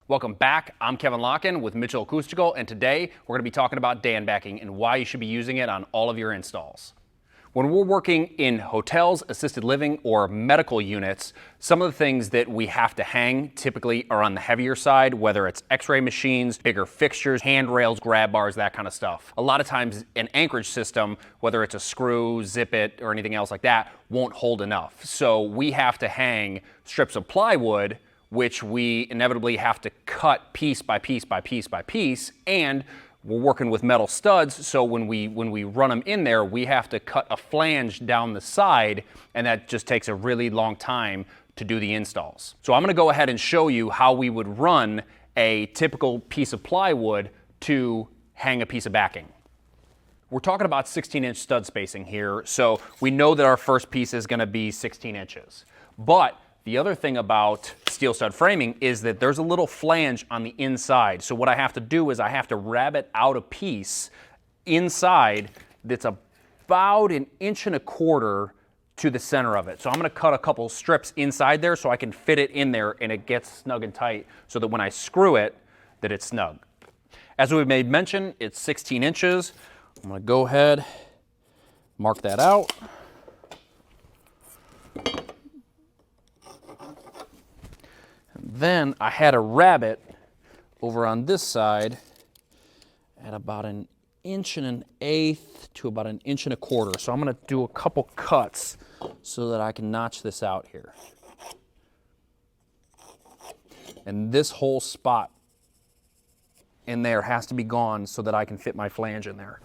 Welcome back. I'm Kevin Locken with Mitchell Acoustical, and today we're going to be talking about Danbacking and why you should be using it on all of your installs. When we're working in hotels, assisted living, or medical units, some of the things that we have to hang typically are on the heavier side, whether it's x-ray machines, bigger fixtures, handrails, grab bars, that kind of stuff. A lot of times an anchorage system, whether it's a screw, zip it, or anything else like that, won't hold enough. So we have to hang strips of plywood, which we inevitably have to cut piece by piece by piece by piece, and we're working with metal studs, so when we run them in there, we have to cut a flange down the side, and that just takes a really long time to do the installs. So I'm gonna go ahead and show you how we would run a typical piece of plywood to hang a piece of backing. We're talking about 16-inch stud spacing here, so we know that our first piece is gonna be 16 inches. But the other thing about steel stud framing is that there's a little flange on the inside. So what I have to do is I have to rabbet out a piece inside that's about 1.25 inches to the center of it. So I'm gonna cut a couple strips inside there so I can fit it in there and it gets snug and tight so that when I screw it, that it's snug. As we made mention, it's 16 inches. I'm gonna go ahead, mark that out. Then I had a rabbet over on this side at about 1 1/8 inches to about 1.25 inches. So I'm going to do a couple cuts so that I can notch this out here. And this whole spot in there has to be gone so that I can fit my flange in there.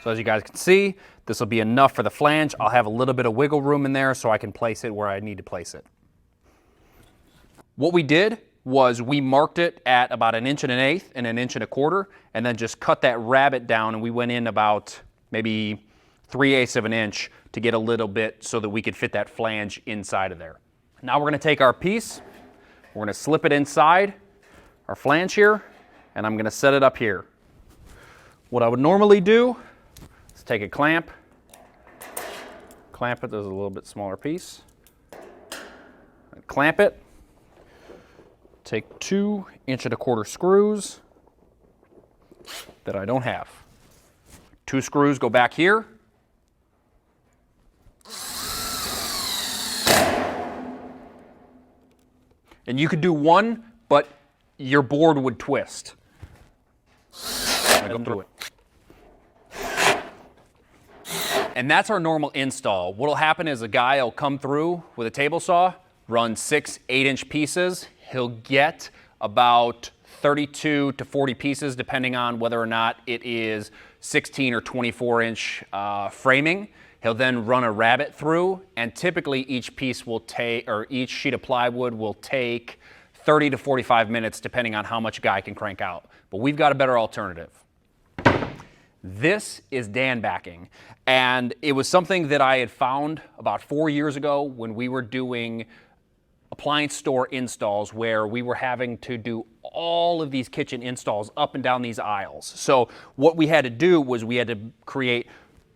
So as you guys can see, this will be enough for the flange. I'll have a little bit of wiggle room in there so I can place it where I need to place it. What we did was we marked it at about 1 1/8 inches and 1.25 inches, and then just cut that rabbet down, and we went in about maybe 3/8 of an inch to get a little bit so that we could fit that flange inside of there. Now we're gonna take our piece, we're gonna slip it inside our flange here, and I'm gonna set it up here. What I would normally do, take a clamp it, there's a little bit smaller piece, clamp it, take 2.25 inch screws that I don't have. 2 screws go back here, and you could do 1, but your board would twist. I go through it. And that's our normal install. What'll happen is a guy will come through with a table saw, run 6 8-inch pieces. He'll get about 32 to 40 pieces, depending on whether or not it is 16 or 24-inch framing. He'll then run a rabbet through, and typically each piece will take, or each sheet of plywood will take 30 to 45 minutes, depending on how much a guy can crank out. But we've got a better alternative. This is Danbacking, and it was something that I had found about 4 years ago when we were doing appliance store installs where we were having to do all of these kitchen installs up and down these aisles. So what we had to do was we had to create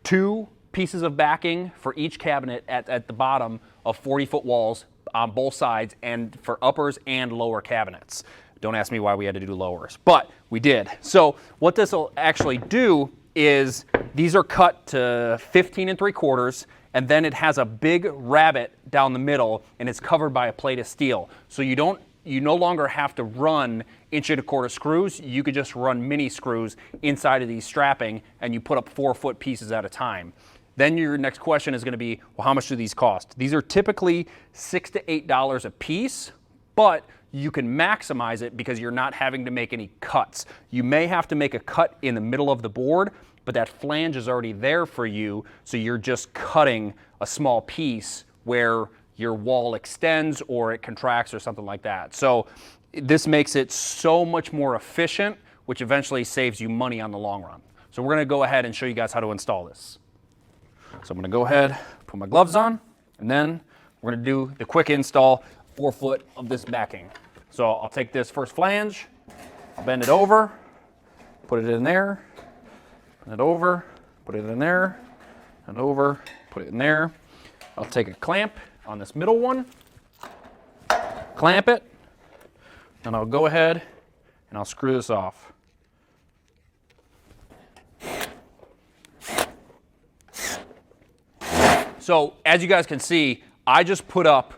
2 pieces of backing for each cabinet at the bottom of 40-foot walls on both sides, and for uppers and lower cabinets. Don't ask me why we had to do lowers, but we did. So what this will actually do is these are cut to 15 3/4, and then it has a big rabbet down the middle, and it's covered by a plate of steel. So you no longer have to run 1.25 inch screws. You could just run mini screws inside of these strapping, and you put up 4-foot pieces at a time. Then your next question is going to be, well, how much do these cost? These are typically $6 to $8 a piece, but you can maximize it because you're not having to make any cuts. You may have to make a cut in the middle of the board, but that flange is already there for you, so you're just cutting a small piece where your wall extends or it contracts or something like that. So this makes it so much more efficient, which eventually saves you money on the long run. So we're gonna go ahead and show you guys how to install this. So I'm gonna go ahead, put my gloves on, and then we're gonna do the quick install, 4 foot of this backing. So I'll take this first flange, I'll bend it over, put it in there, and over, put it in there, and over, put it in there. I'll take a clamp on this middle one, clamp it, and I'll go ahead and I'll screw this off. So as you guys can see, I just put up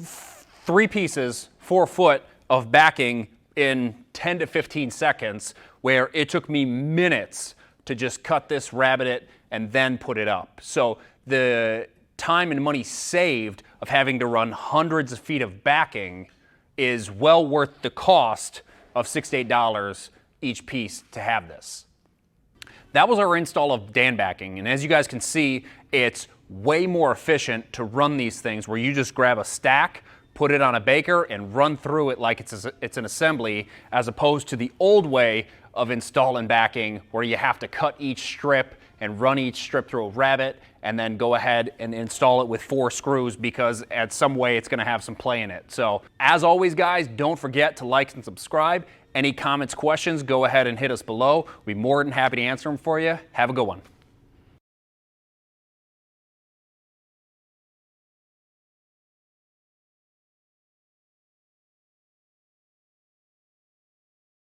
3 pieces, 4 foot of backing in 10 to 15 seconds, where it took me minutes to just cut this, rabbet it, and then put it up. So the time and money saved of having to run hundreds of feet of backing is well worth the cost of $6 to $8 each piece to have this. That was our install of Danbacking, and as you guys can see, it's way more efficient to run these things where you just grab a stack, put it on a baker, and run through it like it's an assembly, as opposed to the old way of installing backing where you have to cut each strip and run each strip through a rabbet and then go ahead and install it with 4 screws because at some way it's going to have some play in it. So as always, guys, don't forget to like and subscribe. Any comments, questions, go ahead and hit us below. We'll be more than happy to answer them for you. Have a good one.